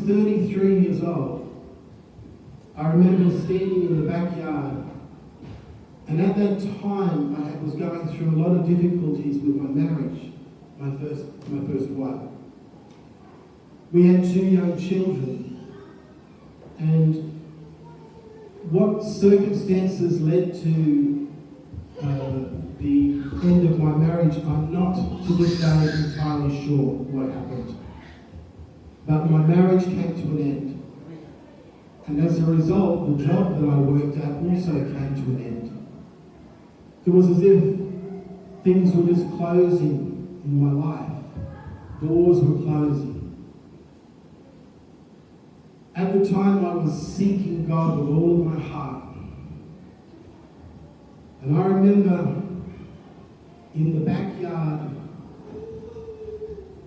33 years old, I remember standing in the backyard, and at that time I was going through a lot of difficulties with my marriage, my first wife. We had 2 young children, and what circumstances led to the end of my marriage, I'm not to this day entirely sure what happened. But my marriage came to an end. And as a result, the job that I worked at also came to an end. It was as if things were just closing in my life. Doors were closing. At the time, I was seeking God with all of my heart. And I remember in the backyard,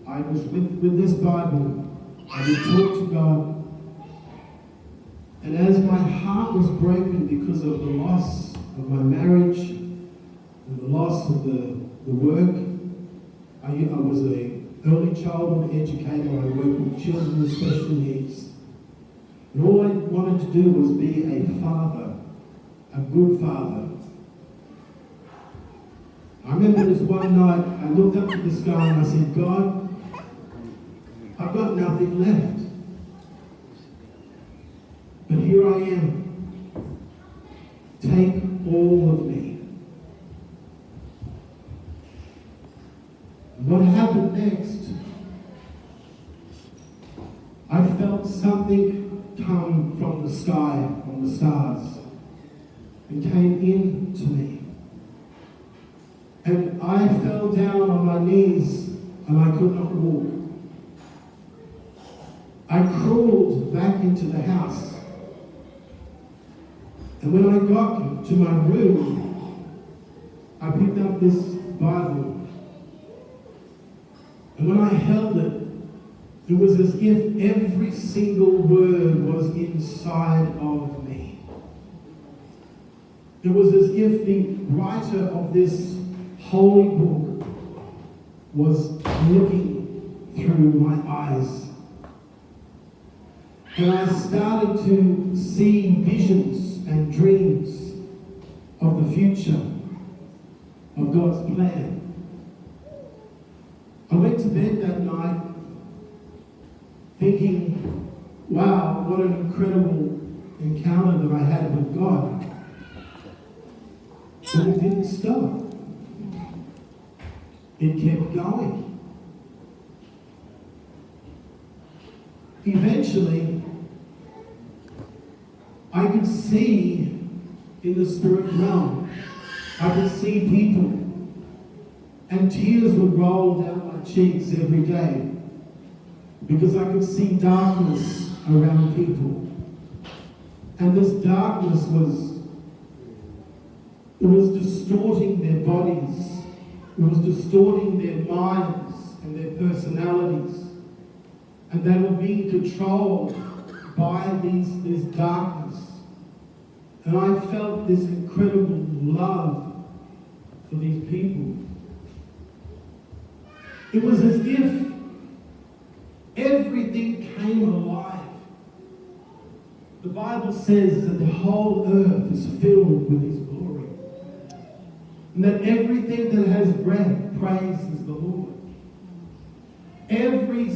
I was with this Bible. I would talk to God. And as my heart was broken because of the loss of my marriage and the loss of the work, I was an early childhood educator. I worked with children with special needs. And all I wanted to do was be a father, a good father. I remember this one night, I looked up to the sky and I said, God, I've got nothing left. But here I am. Take all of me. What happened next? I felt something come from the sky, from the stars, and came into me. And I fell down on my knees and I could not walk. I crawled back into the house. And when I got to my room, I picked up this Bible. And when I held it, it was as if every single word was inside of me. It was as if the writer of this holy book was looking through my eyes. And I started to see visions and dreams of the future, of God's plan. I went to bed that night thinking, wow, what an incredible encounter that I had with God. But it didn't stop. It kept going. Eventually, I could see in the spirit realm. I could see people. And tears would roll down my cheeks every day because I could see darkness around people. And this darkness was distorting their bodies. It was distorting their minds and their personalities. And they were being controlled by this darkness. And I felt this incredible love for these people. It was as if everything came alive. The Bible says that the whole earth is filled with His glory. And that everything that has breath praises the Lord. Every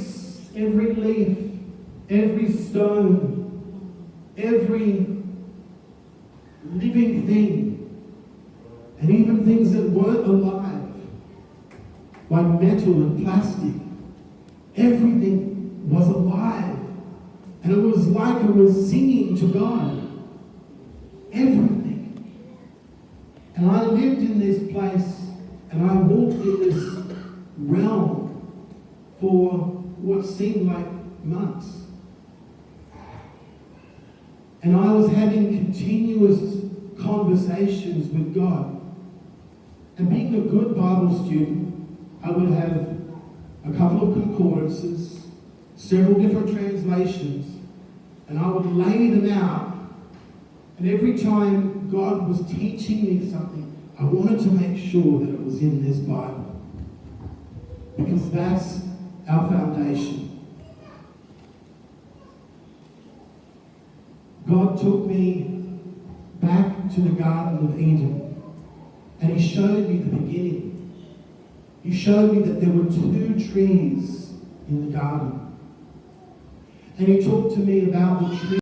leaf, every stone, every living thing, and even things that weren't alive, like metal and plastic, everything was alive. And it was like it was singing to God. Everything. And I lived in this place, and I walked in this realm for what seemed like months. And I was having continuous conversations with God. And being a good Bible student, I would have a couple of concordances, several different translations, and I would lay them out. And every time God was teaching me something, I wanted to make sure that it was in this Bible. Because that's our foundation. God took me back to the Garden of Eden, and He showed me the beginning. He showed me that there were 2 trees in the garden. And He talked to me about the tree